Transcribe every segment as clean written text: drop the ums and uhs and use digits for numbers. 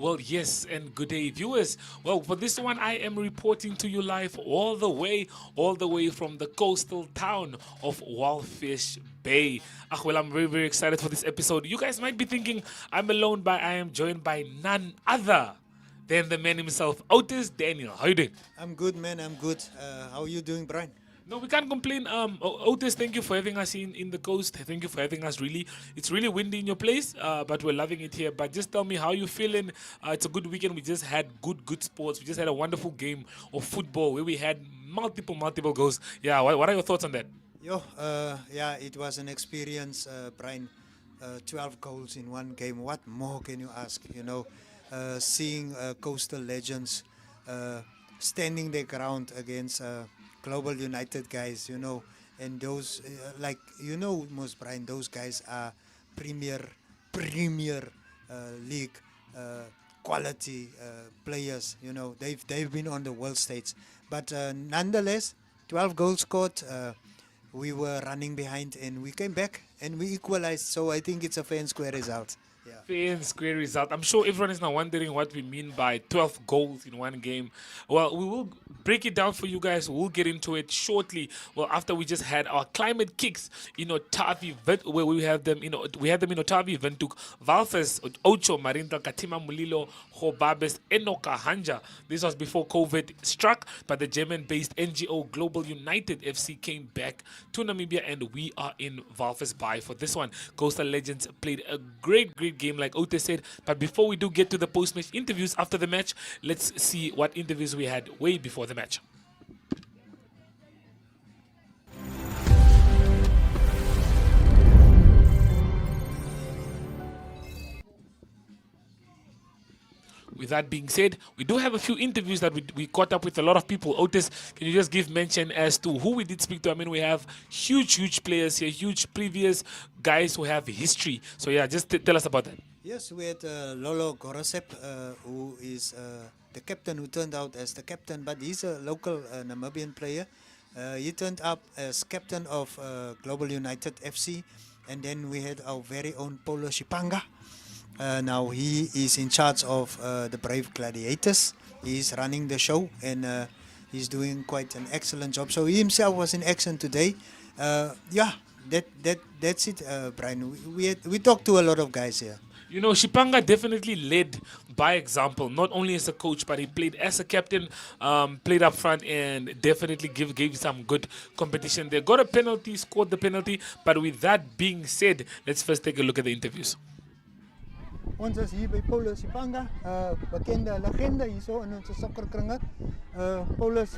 Well, yes, and good day, viewers. Well, for this one, I am reporting to you live all the way from the coastal town of Walfish Bay. Well, I'm very, very excited for this episode. You guys might be thinking I'm alone, but I am joined by none other than the man himself, Otis Daniel. How you doing? I'm good, man. I'm good. How are you doing, Brian? No, we can't complain. Otis, thank you for having us in the coast. Thank you for having us. Really, it's really windy in your place, but we're loving it here. But just tell me how you feeling. It's a good weekend. We just had good sports. We just had a wonderful game of football where we had multiple goals. Yeah, what are your thoughts on that? Yeah, it was an experience, Brian. 12 goals in one game. What more can you ask? Seeing coastal legends standing their ground against Global United guys, and those, most Brian, those guys are Premier League quality players. They've been on the world stage, but nonetheless, 12 goals scored. We were running behind, and we came back and we equalized. So I think it's a fair and square result. Yeah. Fair and square result. I'm sure everyone is now wondering what we mean by 12 goals in one game. Well, we will break it down for you guys. We'll get into it shortly. Well, after we just had our climate kicks in Otavi, where we had them in Otavi, Windhoek, Valfes, Ocho, Marinta, Katima, Mulilo, Hobabes, Enoka, Hanja. This was before COVID struck, but the German-based NGO Global United FC came back to Namibia, and we are in Valfes Bay for this one. Coastal Legends played a great game, like Otis said. But before we do get to the post-match interviews after the match, let's see what interviews we had way before the match. With that being said, we do have a few interviews that we caught up with a lot of people. Otis, can you just give mention as to who we did speak to? I mean, we have huge players here, huge previous guys who have history. So yeah, just tell us about that. Yes, we had Lolo Gorosep, who is the captain, who turned out as the captain, but he's a local Namibian player. He turned up as captain of Global United FC. And then we had our very own Paulo Shipanga. Now he is in charge of the Brave Gladiators. He's running the show, and he's doing quite an excellent job. So he himself was in action today. That's it, Brian. We talked to a lot of guys here. Shipanga definitely led by example, not only as a coach, but he played as a captain, played up front, and definitely gave some good competition. They got a penalty, scored the penalty. But with that being said, let's first take a look at the interviews. Ons is hier by Paulo Shipanga, bekende legende hierso in ons sokkerkringe. Paulus,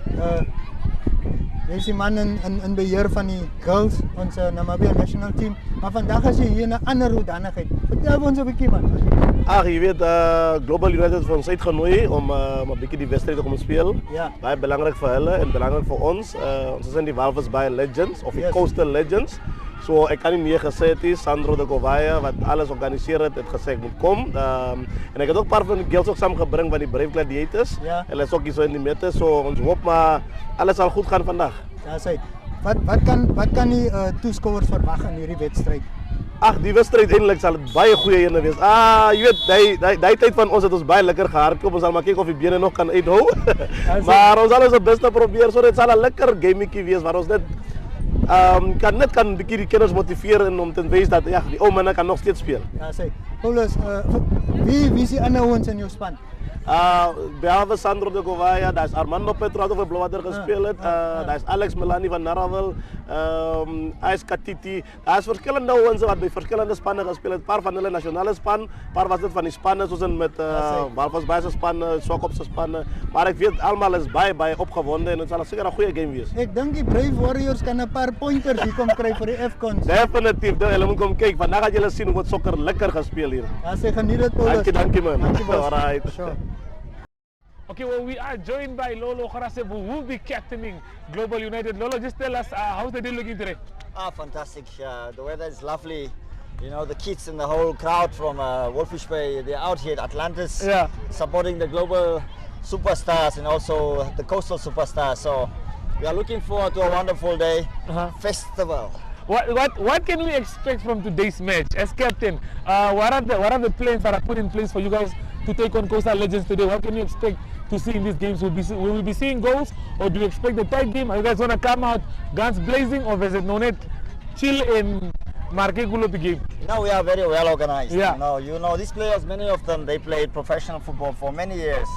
jy is die man in beheer van die girls, ons Namibia national team. Maar vandag is jy hier in 'n ander hoedanigheid. Vertel ons 'n bietjie, man. Je weet, Global United is van ons uitgenooi om een beetje die wedstrijd te komen spelen. Ja. Baie belangrijk voor hen en belangrijk voor ons. Ons zijn die Walvis Bay Legends, of die Coastal Legends. So, ik kan niet meer gezegd is, Sandro de Govaya, wat alles organiseert, het gezegd moet komen. En ik heb ook een paar van de girls ook samengebracht van die Brave Gladiators. Ja. En dat is ook zo in die mitte, so ons hoop maar alles zal goed gaan vandaag. Ja, sê. Wat kan die toeskouers verwag in hierdie wedstryd? Ach, die wedstrijd eindelijk zal het baie goeie ene wees. Je weet, die tijd van ons het ons baie lekker gehardloop. Ons zal maar kijken of die benen nog kan uithouden. Maar ons zal ons het beste proberen, zodat het zal een lekker gamiekie wees waar ons net kan een beetje die kinders motiveren om te wijzen dat ja, die oude mannen kan nog steeds spelen. Ja, sê. Paulus, wie is die ander ouens in jou span? Behalve Sandro de Govaya, daar is Armando Petro over Blowater gespeeld, daar is Alex Melani van Naravel, hij is Katiti. Er is verschillende mensen wat bij verschillende spannen gespeeld. Een paar van de nationale span, een paar was het van die spannen, zoals met Walvis Bayse spannen, Swakopse spannen. Maar ik weet allemaal is bij opgewonden en het zal zeker een goede game wees. Ik denk die Brave Warriors kan een paar pointers die komen krijgen voor de F-cons. Definitief, jullie moeten komen kijken. Vandaag gaan jullie zien hoe het sokker lekker gespeeld hier. Ja, zeg, geniet het, Paulus. Dank je man. Alright. Sure. Okay, well, we are joined by Lolo Gorosep, who will be captaining Global United. Lolo, just tell us, how's the day looking today? Fantastic. The weather is lovely. The kids and the whole crowd from Wolfish Bay, they're out here at Atlantis, supporting the global superstars and also the coastal superstars. So we are looking forward to a wonderful day, festival. What can we expect from today's match as captain? What are the plans that are put in place for you guys to take on Coastal Legends today. What can you expect to see in these games? Will we be seeing goals, or do you expect a tight game? Are you guys going to come out guns blazing, or is it no net chill and marque gulo the game? No, we are very well organized. Yeah. You know, these players, many of them, they played professional football for many years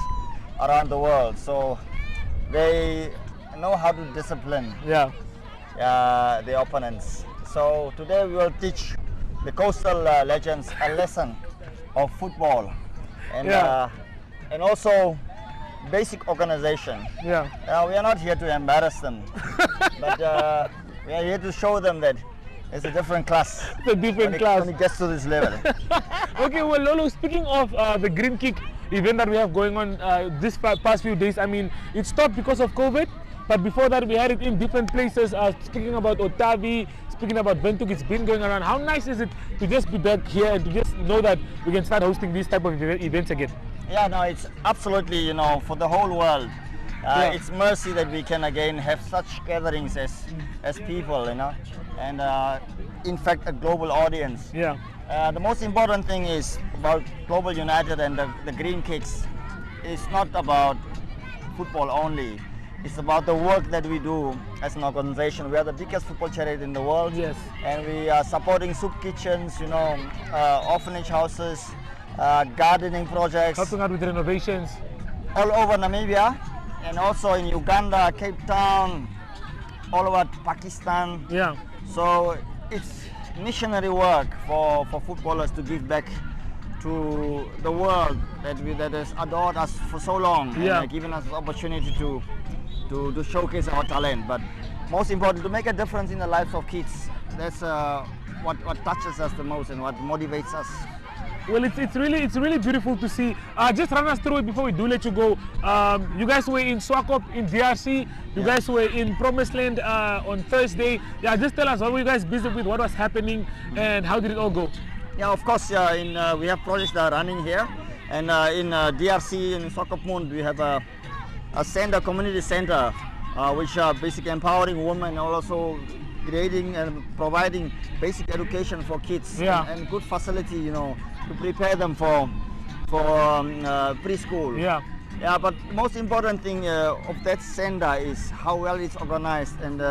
around the world. So they know how to discipline the opponents. So today we will teach the Coastal Legends a lesson of football and also basic organization. We are not here to embarrass them, but we are here to show them that it's a different class. It's a different class when it gets to this level. Okay, well, Lolo, speaking of the Green Kick event that we have going on this past few days, I mean, it stopped because of COVID, but before that we had it in different places. Speaking about Otavi, speaking about Windhoek, it's been going around. How nice is it to just be back here and to just know that we can start hosting these type of events again? Yeah, no, it's absolutely, you know, for the whole world. It's mercy that we can again have such gatherings as people, you know, and in fact a global audience. The most important thing is about Global United and the Green Kicks. It's not about football only. It's about the work that we do as an organization. We are the biggest football charity in the world. And we are supporting soup kitchens, you know, orphanage houses, gardening projects. Helping out with renovations. All over Namibia, and also in Uganda, Cape Town, all over Pakistan. So it's missionary work for footballers to give back to the world that has adored us for so long, and given us the opportunity to showcase our talent. But most important, to make a difference in the lives of kids. That's what touches us the most and what motivates us. Well, it's really beautiful to see. Just run us through it before we do let you go. You guys were in Swakop in DRC. You guys were in Promised Land on Thursday. Just tell us, what were you guys busy with? What was happening, and how did it all go? Of course, we have projects that are running here, and in DRC in Swakopmund we have a center, community center, which are basically empowering women and also creating and providing basic education for kids and good facility, you know, to prepare them for preschool. But most important thing of that center is how well it's organized, and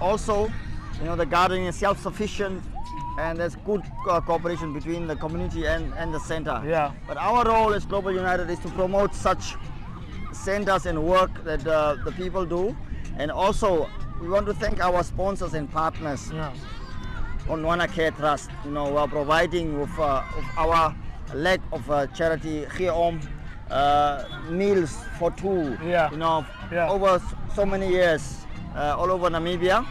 also, you know, the gardening is self-sufficient, and there's good cooperation between the community and the center. But our role as Global United is to promote such centers and work that the people do, and also we want to thank our sponsors and partners. Onwana Care Trust, you know, we are providing with our leg of charity Geom meals for two, you know, over so many years all over Namibia.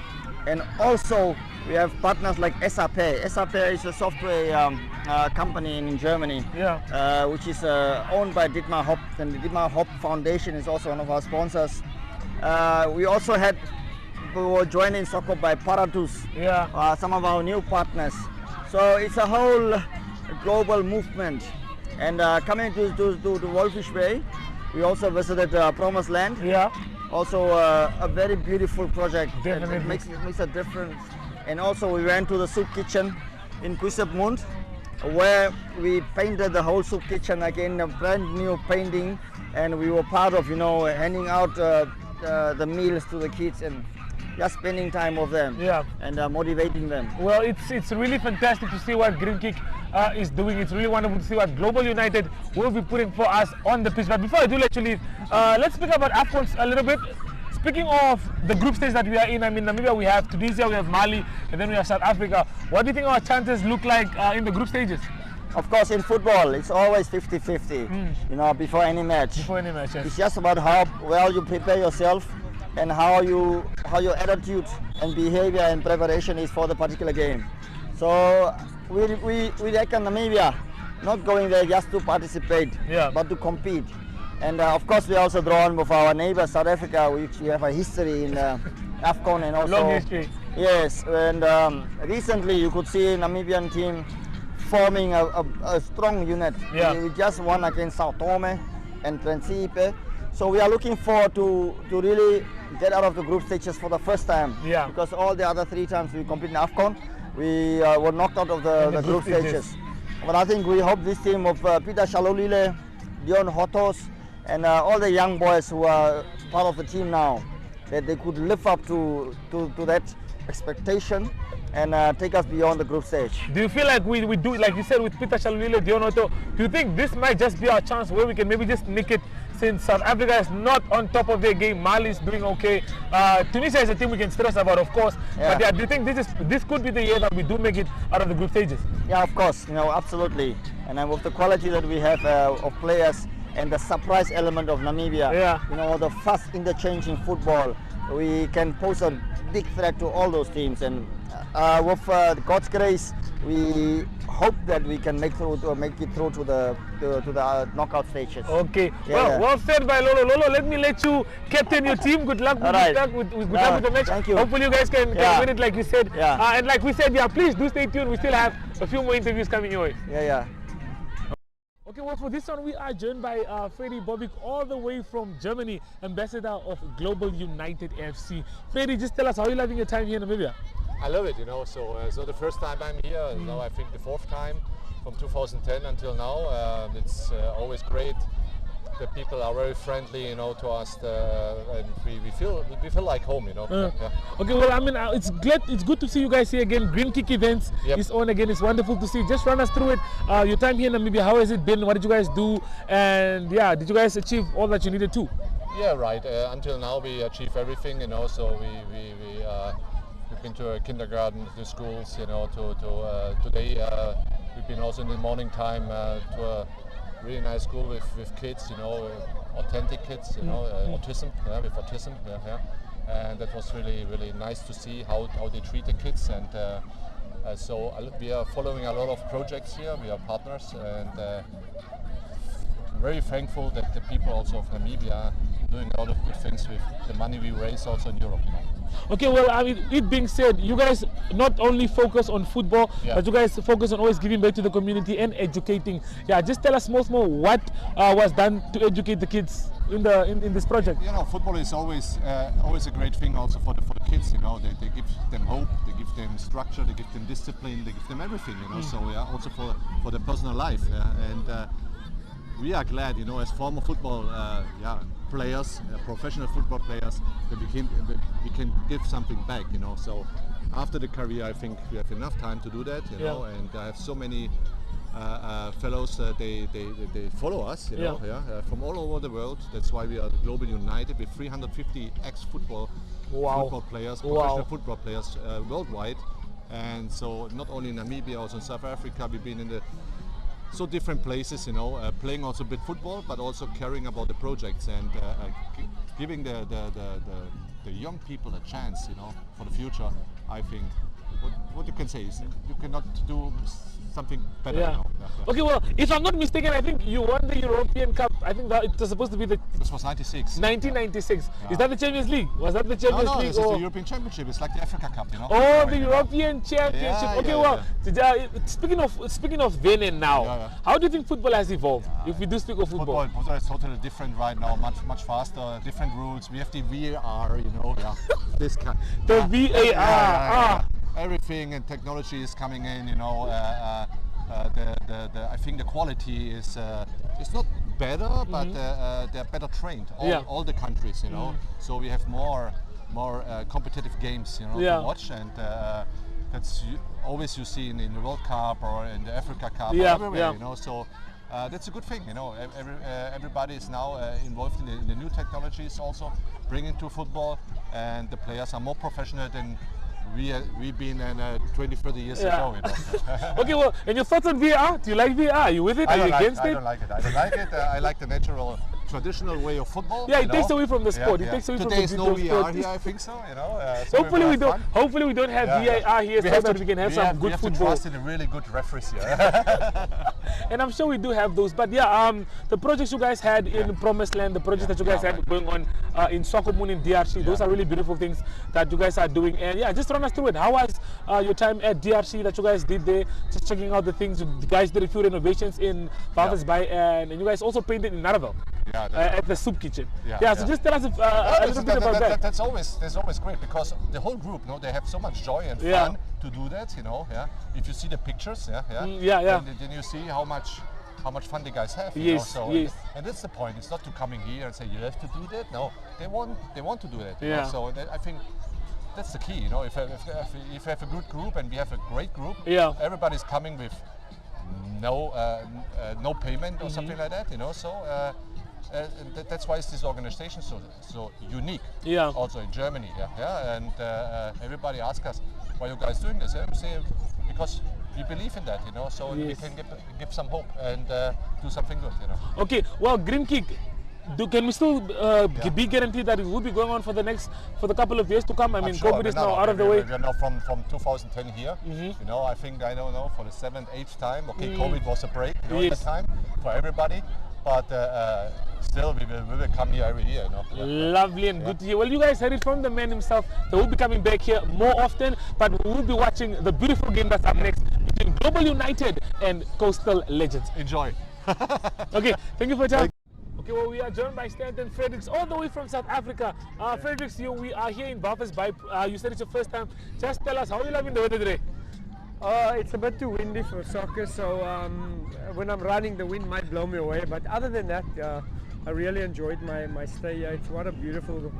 And also we have partners like SAP. SAP is a software company in Germany, which is owned by Dietmar Hopp, and the Dietmar Hopp Foundation is also one of our sponsors. We also had we were joined in soccer by Paratus, some of our new partners. So it's a whole global movement. And coming to Wolfish Bay, we also visited Promised Land. Also a very beautiful project. It makes a difference. And also we went to the soup kitchen in Kusepmund, where we painted the whole soup kitchen again, a brand new painting, and we were part of, you know, handing out the meals to the kids and just spending time with them and motivating them. Well, it's really fantastic to see what Green Kick is doing. It's really wonderful to see what Global United will be putting for us on the pitch. But before I do let you leave, let's speak about AFCON a little bit. Speaking of the group stage that we are in, I mean, Namibia, we have Tunisia, we have Mali, and then we have South Africa. What do you think our chances look like in the group stages? Of course, in football, it's always 50-50, you know, before any match. Yes. It's just about how well you prepare yourself and how your attitude and behavior and preparation is for the particular game. So we reckon Namibia not going there just to participate, but to compete. And of course, we also drawn with our neighbor South Africa, which we have a history in AFCON and also long history. Yes, and recently you could see Namibian team forming a strong unit. We just won against Sao Tome and Principe. So we are looking forward to really get out of the group stages for the first time. Because all the other 3 times we competed in AFCON, we were knocked out of the group stages. But I think we hope this team of Peter Shalolile, Dion Hotos, and all the young boys who are part of the team now, that they could live up to that expectation and take us beyond the group stage. Do you feel like we do, like you said, with Peter Shalulile, Dion Otto, do you think this might just be our chance where we can maybe just nick it, since South Africa is not on top of their game? Mali is doing okay. Tunisia is a team we can stress about, of course. Yeah. But yeah, do you think this could be the year that we do make it out of the group stages? Yeah, of course, absolutely. And with the quality that we have of players and the surprise element of Namibia, the fast interchange in football, we can pose a big threat to all those teams. And with God's grace, we hope that we can make it through to the knockout stages. Okay. Well said by Lolo. Lolo, let me let you captain your team. Good luck with the match. Thank you. Hopefully you guys can win it like you said. Yeah. And like we said, please do stay tuned. We still have a few more interviews coming your way. Yeah. Okay, well, for this one, we are joined by Freddy Bobik, all the way from Germany, ambassador of Global United FC. Freddy, just tell us, how are you loving your time here in Namibia? I love it, so it's not the first time I'm here, now I think the fourth time from 2010 until now. It's always great. The people are very friendly, to us, and we feel like home, Yeah. Okay, well, I mean, it's good to see you guys here again. Green Kick Events is on again. It's wonderful to see. Just run us through it. Your time here in Namibia, how has it been? What did you guys do? And yeah, did you guys achieve all that you needed to? Yeah, right. Until now, we achieve everything, So we've been to a kindergarten, to schools, to today we've been also in the morning time to a really nice school with kids, authentic kids, autism, with autism, and that was really nice to see how they treat the kids. And so we are following a lot of projects here. We are partners, and very thankful that the people also of Namibia are doing a lot of good things with the money we raise also in Europe. Okay, well, I mean, it being said, you guys not only focus on football, but you guys focus on always giving back to the community and educating. Yeah, just tell us more what was done to educate the kids in this project. Football is always a great thing also for the kids. They give them hope, they give them structure, they give them discipline, they give them everything. So also for the personal life. And we are glad, as former football players, professional football players, that we can give something back, So after the career, I think we have enough time to do that, And I have so many fellows, they follow us, from all over the world. That's why we are Global United with 350 ex-football football players, professional football players worldwide. And so not only in Namibia, also in South Africa, we've been in so different places, playing also a bit football, but also caring about the projects and giving the young people a chance, for the future. I think what you can say is you cannot do something better now. Okay, well, if I'm not mistaken, I think you won the European Cup. I think that it was supposed to be This was 96. 1996. Is that the Champions League? Was that the Champions League? This is the European Championship. It's like the Africa Cup, Oh, the European Championship. Okay, well, speaking of then and now, how do you think football has evolved? If we do speak of football, is totally different right now. Much faster, different rules. We have the VAR, this kind. The VAR. Everything and technology is coming in, I think the quality is it's not better, but they're better trained. All the countries, So we have more competitive games, to watch, and that's always you see in the World Cup or in the Africa Cup, or everywhere, So that's a good thing, Everybody is now involved in the new technologies, also bringing to football, and the players are more professional than we've been 20, 30 years ago. Okay, well, and your thoughts on VR? Do you like VR? Are you with it? Are you against it? I don't like it. I don't like it. I like the natural, traditional way of football. Yeah, it takes away from the sport. It takes away from the Today's no VR here, I think so. So hopefully we don't have VAR here, so that we can have some good football. We have to trust in a really good referees here. And I'm sure we do have those. But yeah, the projects you guys had in Promised Land, the projects that you guys had going on in Sokomun in DRC, those are really beautiful things that you guys are doing. And yeah, just run us through it. How was your time at DRC that you guys did there? Just checking out the things. You guys did a few renovations in Walvis Bay, and you guys also painted in Naravel. At the soup kitchen. So just tell us a little bit about that. That's always great, because the whole group, they have so much joy and fun to do that, If you see the pictures, then you see how much how much fun the guys have. You Yes, know? So yes. and that's the point. It's not to coming here and say you have to do that. No, they want to do that. You Yeah. know? So I think that's the key. You know, if you have a good group, and we have a great group, Yeah. everybody's coming with no payment or something like that. You know, so. And that's why this organization so unique. Yeah. Also in Germany, and everybody asks us, why are you guys doing this? I'm saying because we believe in that, you know. So we Yes. can give some hope and do something good, you know. Okay, well, Green Kick, can we still be guaranteed that it will be going on for the couple of years to come? I mean, Sure, COVID is no, now out of the way. We're now from 2010 here. You know, I think, I don't know, for the 7th, 8th time. Okay, COVID was a break, you know, at Yes. the time for everybody, but still we will come here every year, you know. Yeah. Lovely and good to hear. Well, you guys heard it from the man himself. They will be coming back here more often, but we will be watching the beautiful game that's up next between Global United and Coastal Legends. Enjoy. Okay, thank you for your time. Okay, well, we are joined by Stanton Fredericks all the way from South Africa. Fredericks, we are here in Walvis Bay. You said it's your first time. Just tell us, how are you loving the weather today? It's a bit too windy for soccer, so when I'm running, the wind might blow me away. But other than that, I really enjoyed my stay here. It's what a beautiful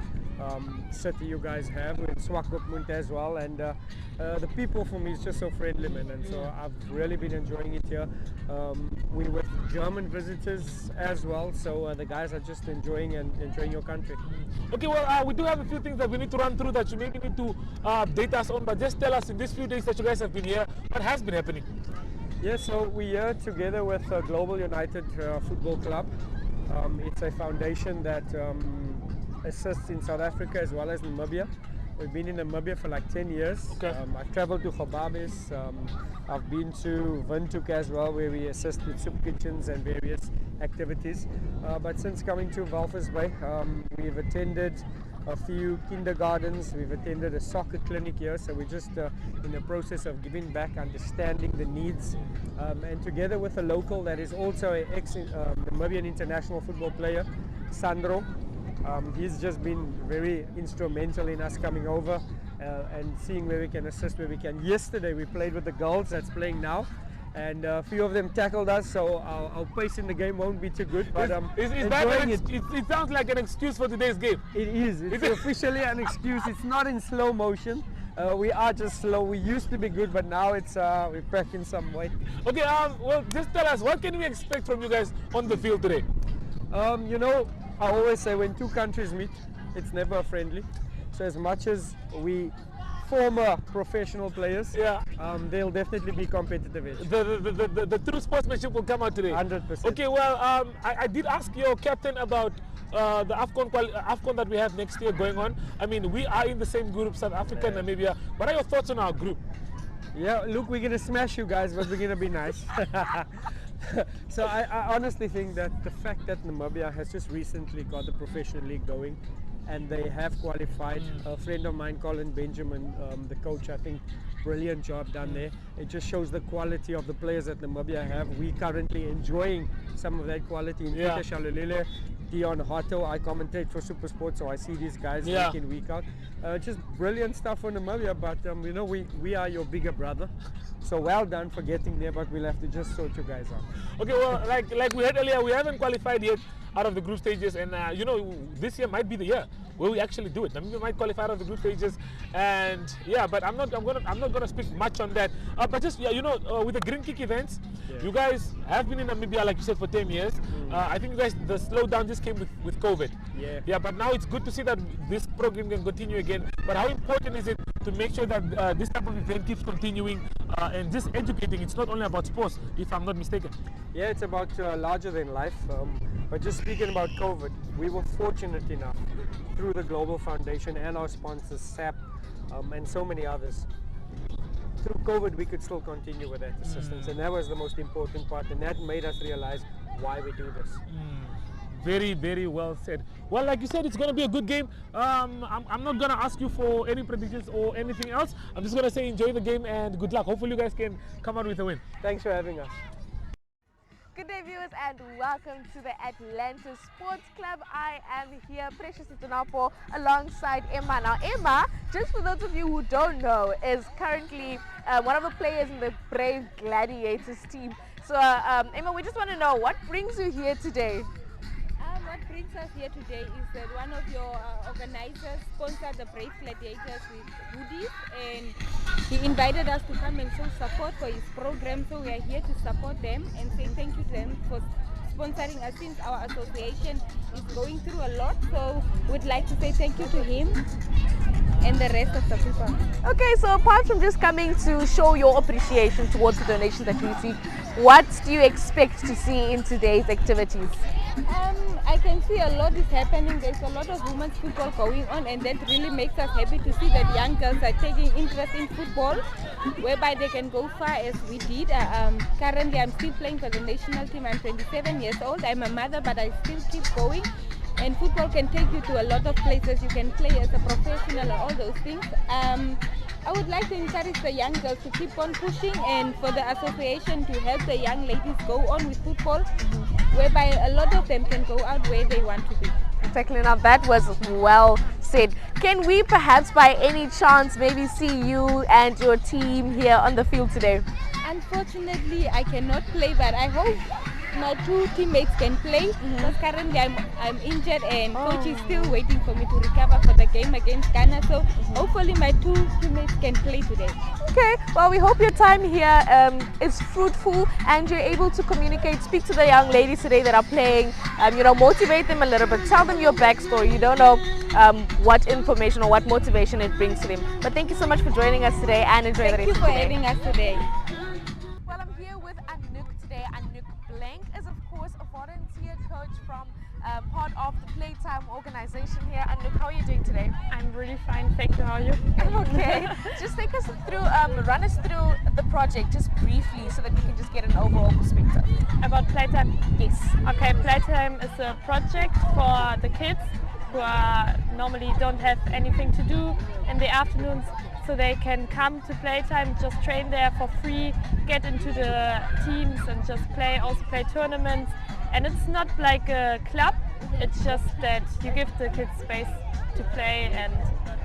city you guys have in Swakopmund as well, and the people for me is just so friendly, man. And so I've really been enjoying it here. We're with German visitors as well, so the guys are just enjoying your country. Okay, well, we do have a few things that we need to run through that you maybe need to update us on, but just tell us in these few days that you guys have been here, what has been happening? Yeah, so we're here together with Global United Football Club. It's a foundation that assists in South Africa as well as Namibia. We've been in Namibia for like 10 years. Okay. I've traveled to Gobabis. I've been to Windhoek as well, where we assist with soup kitchens and various activities. But since coming to Walvis Bay, we've attended a few kindergartens, we've attended a soccer clinic here, so we're just in the process of giving back, understanding the needs, and together with a local that is also an ex-Namibian international football player, Sandro. He's just been very instrumental in us coming over and seeing where we can assist, where we can. Yesterday we played with the girls that's playing now, and a few of them tackled us, so our pace in the game won't be too good. But Is that it sounds like an excuse for today's game. it is. It's officially an excuse. It's not in slow motion. We are just slow. We used to be good, but now it's we're packing some weight. Okay, well, just tell us, what can we expect from you guys on the field today? You know, I always say when two countries meet, it's never friendly. So as much as we former professional players, they'll definitely be competitive. The true sportsmanship will come out today. 100%. Okay, well, I did ask your captain about the AFCON that we have next year going on. I mean, we are in the same group, South Africa and Namibia. What are your thoughts on our group? Yeah, look, we're going to smash you guys, but we're going to be nice. So I honestly think that the fact that Namibia has just recently got the professional league going, and they have qualified. A friend of mine, Colin Benjamin, the coach, I think brilliant job done there. It just shows the quality of the players that Namibia have. We currently enjoying some of that quality in Peter Shalulile, Dion Hotto. I commentate for SuperSport, so I see these guys week in, week out. Just brilliant stuff for Namibia, but you know, we are your bigger brother. So well done for getting there, but we'll have to just sort you guys out. Okay, well, like we heard earlier, we haven't qualified yet out of the group stages, and you know, this year might be the year where we actually do it. I mean, we might qualify out of the group stages, and but I'm not gonna speak much on that. But just you know, with the Green Kick events, you guys have been in Namibia, like you said, for 10 years. I think you guys, the slowdown just came with COVID. Yeah, but now it's good to see that this program can continue again. But how important is it to make sure that this type of event keeps continuing and just educating? It's not only about sports, if I'm not mistaken. Yeah, it's about larger than life. But just speaking about COVID, we were fortunate enough through the Global Foundation and our sponsors, SAP, and so many others. Through COVID, we could still continue with that assistance, and that was the most important part, and that made us realize why we do this. Very, very well said. Well, like you said, it's going to be a good game. I'm not going to ask you for any predictions or anything else. I'm just going to say enjoy the game and good luck. Hopefully you guys can come out with a win. Thanks for having us. Good day, viewers, and welcome to the Atlanta Sports Club. I am here, Precious Itunapo, alongside Emma. Now, Emma, just for those of you who don't know, is currently one of the players in the Brave Gladiators team. So, Emma, we just want to know what brings you here today. What brings us here today is that one of your organizers sponsored the Brave Gladiators with goodies, and he invited us to come and show support for his program. So we are here to support them and say thank you to them for sponsoring us, since our association is going through a lot. So we'd like to say thank you to him and the rest of the people. Okay, so apart from just coming to show your appreciation towards the donations that you receive, what do you expect to see in today's activities? I can see a lot is happening. There's a lot of women's football going on, and that really makes us happy to see that young girls are taking interest in football, whereby they can go far as we did. Currently, I'm still playing for the national team. I'm 27 years old. I'm a mother, but I still keep going. And football can take you to a lot of places. You can play as a professional and all those things. I would like to encourage the young girls to keep on pushing, and for the association to help the young ladies go on with football, whereby a lot of them can go out where they want to be. Exactly. Now that was well said. Can we perhaps by any chance maybe see you and your team here on the field today? Unfortunately, I cannot play, but I hope my two teammates can play, because currently I'm injured, and coach is still waiting for me to recover for the game against Ghana. So hopefully my two teammates can play today. Okay, well, we hope your time here is fruitful and you're able to communicate, speak to the young ladies today that are playing, motivate them a little bit, tell them your backstory. You don't know what information or what motivation it brings to them. But thank you so much for joining us today, and enjoy the rest of the day. Thank you for having us today. Well, I'm here with Anouk today. Anouk Blank is, of course, a volunteer coach from part of the Playtime organization here. Anouk, how are you doing today? I'm really fine, thank you. How are you? I'm okay. Just take us through, run us through the project just briefly so that we can just get an overall perspective. About Playtime? Yes. Okay, Playtime is a project for the kids who normally don't have anything to do in the afternoons, so they can come to Playtime, just train there for free, get into the teams and just play, also play tournaments. And it's not like a club, it's just that you give the kids space to play,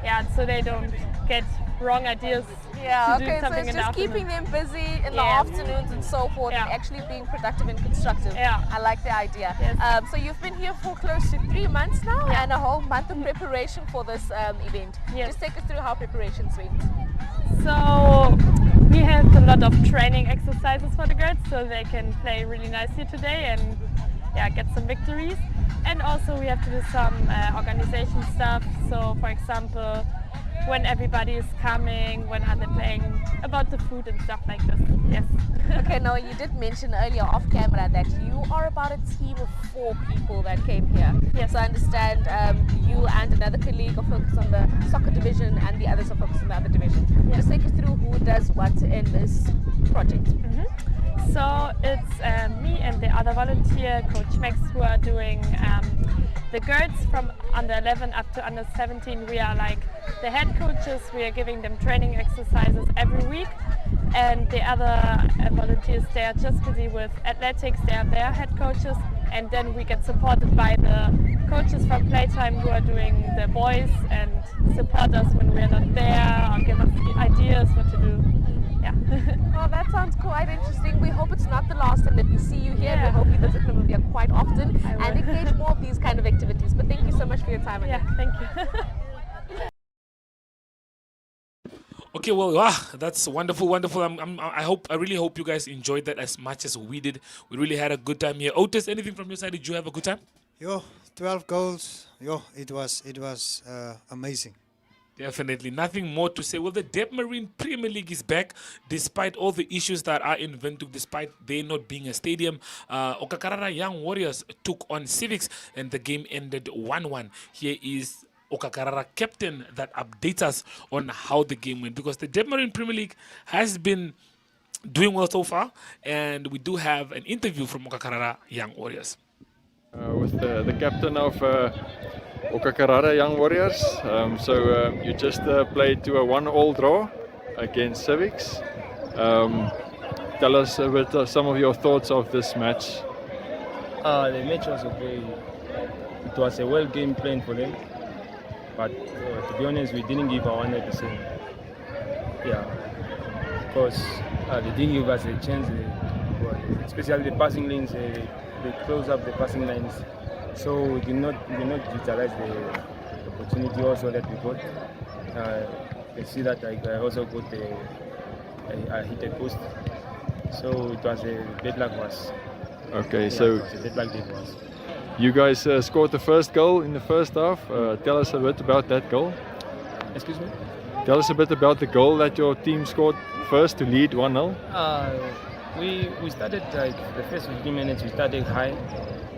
and so they don't get wrong ideas to do something so it's in the just afternoon. keeping them busy in the afternoons and so forth, and actually being productive and constructive. I like the idea. Yes. So you've been here for close to 3 months now, and a whole month of preparation for this event. Yes. Just take us through how preparations went. So we have a lot of training exercises for the girls, so they can play really nicely today and get some victories. And also we have to do some organization stuff. So for example, when everybody is coming, when are they playing, about the food and stuff like this. Yes. Okay, now you did mention earlier off camera that you are about a team of 4 people that came here. Yes. So I understand you and another colleague are focused on the soccer division and the others are focused on the other division. Yes. Just take us through who does what in this project. So it's me and the other volunteer, Coach Max, who are doing the girls from under 11 up to under 17. We are like the head coaches. We are giving them training exercises every week. And the other volunteers, they are just busy with athletics. They are their head coaches. And then we get supported by the coaches from Playtime who are doing the boys and support us when we are not there, or give us ideas what to do. Well, that sounds quite interesting. We hope it's not the last time that we see you here. We hope you visit Namibia quite often and engage more of these kind of activities. But thank you so much for your time. Thank you. Okay, well, that's wonderful, wonderful. I really hope you guys enjoyed that as much as we did. We really had a good time here. Otis, anything from your side? Did you have a good time? 12 goals. It was amazing. Definitely. Nothing more to say. Well, the Nedbank Premier League is back despite all the issues that are in Windhoek, despite there not being a stadium. Okakarara Young Warriors took on Civics and the game ended 1-1. Here is Okakarara captain that updates us on how the game went, because the Nedbank Premier League has been doing well so far, and we do have an interview from Okakarara Young Warriors. With the captain of Okakarara Young Warriors. You just played to a 1-1 draw against Civics. Tell us a bit some of your thoughts of this match. The match was okay. It was a well game plan for them, but to be honest, we didn't give our 100%. Because they didn't give us a chance. football, especially the passing lanes. They close up the passing lines, so we did not utilize the opportunity also that we got. You see that I also got I hit a post, so it was a bad luck for us. Okay, Yeah, so it was a bad luck day for us. you guys scored the first goal in the first half. Tell us a bit about that goal. Excuse me? Tell us a bit about the goal that your team scored first to lead 1-0. We started like the first 15 minutes. We started high.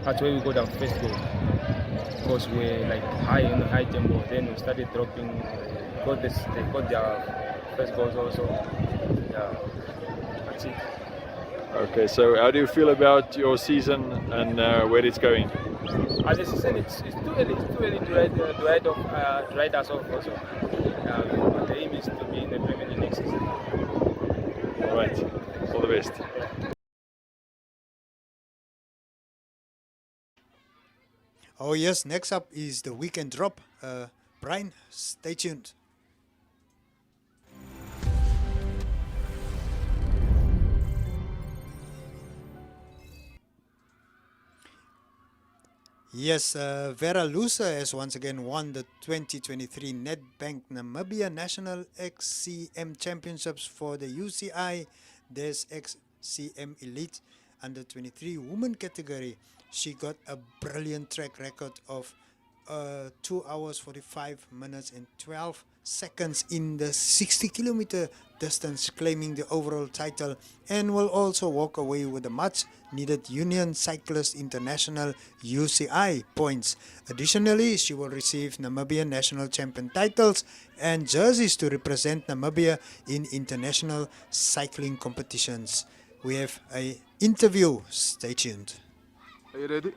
That's where we got our first goal. Because we're like high in high tempo. Then we started dropping. They got their first goals also. Yeah, that's it. Okay, so how do you feel about your season and where it's going? As a season, it's too early. It's too early to write us off also. But the aim is to be in the Premier League next season. All right, all the best. Oh yes, next up is the weekend drop. Brian, stay tuned. Yes, Vera Looser has once again won the 2023 Nedbank Namibia National XCM Championships for the UCI. There's XCM Elite under 23 women category. She got a brilliant track record of 2 hours 45 minutes and 12 seconds in the 60-kilometer distance, claiming the overall title, and will also walk away with the much needed Union Cyclist International UCI points. Additionally, she will receive Namibian national champion titles and jerseys to represent Namibia in international cycling competitions. We have an interview. Stay tuned. Are you ready?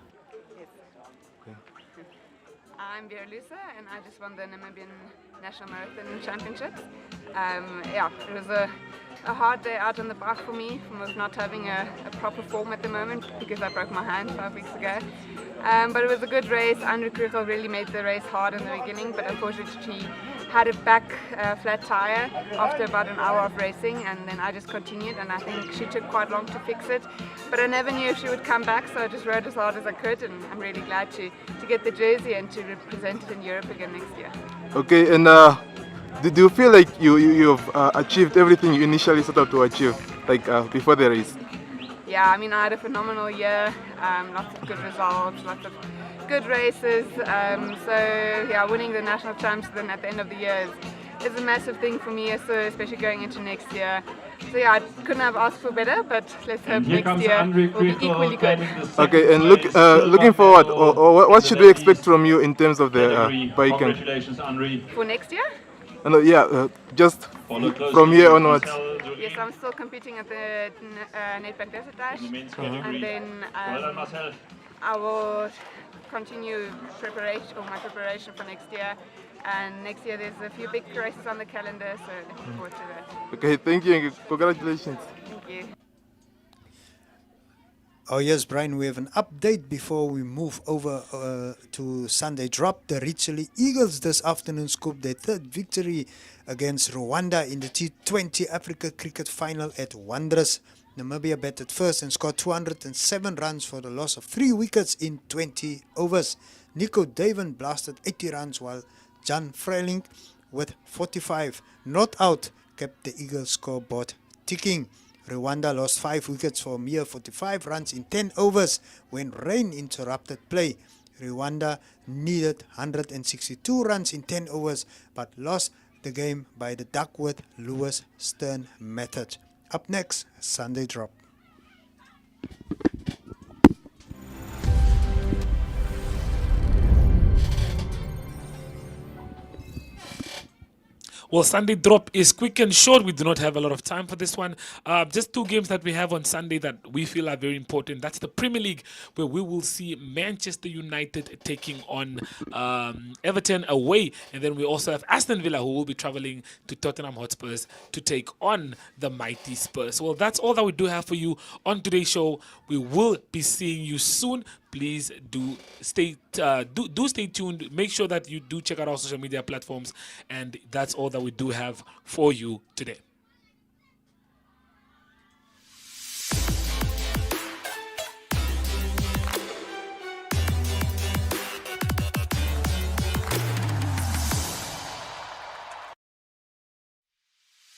I'm Vera Looser and I just won the Namibian National Marathon Championships. Yeah, it was a hard day out on the bike for me, from not having a proper form at the moment because I broke my hand 5 weeks ago. But it was a good race. Andrew Krugel really made the race hard in the beginning, but unfortunately she had a back flat tire after about an hour of racing, and then I just continued, and I think she took quite long to fix it. But I never knew if she would come back, so I just rode as hard as I could, and I'm really glad to get the jersey and to represent it in Europe again next year. Okay, and do you feel like you've achieved everything you initially set out to achieve, like before the race? Yeah, I mean, I had a phenomenal year, lots of good results, lots of good races, so yeah, winning the national champs then at the end of the year is a massive thing for me, so especially going into next year. So yeah, I couldn't have asked for better, but let's hope next year will be equally good. Okay, and looking forward, what should we expect from you in terms of the bike? For next year? Just from here onwards. Yes, I'm still competing at the Nedbank Desert Dash, and then I will continue my preparation for next year. And next year there's a few big races on the calendar, so looking forward to that. Okay, thank you and congratulations. Thank you. Oh yes, Brian, we have an update before we move over to Sunday Drop. The Richley Eagles this afternoon scooped their third victory against Rwanda in the T20 Africa Cricket Final at Wanderers. Namibia batted first and scored 207 runs for the loss of 3 wickets in 20 overs. Nico Daven blasted 80 runs while Jan Freiling with 45 not out kept the Eagles scoreboard ticking. Rwanda lost 5 wickets for a mere 45 runs in 10 overs when rain interrupted play. Rwanda needed 162 runs in 10 overs but lost the game by the Duckworth-Lewis-Stern method. Up next, Sunday Drop. Well, Sunday Drop is quick and short. We do not have a lot of time for this one. Just 2 games that we have on Sunday that we feel are very important. That's the Premier League, where we will see Manchester United taking on Everton away. And then we also have Aston Villa, who will be traveling to Tottenham Hotspurs to take on the mighty Spurs. Well, that's all that we do have for you on today's show. We will be seeing you soon. Please do stay tuned. Make sure that you do check out our social media platforms, and that's all that we do have for you today.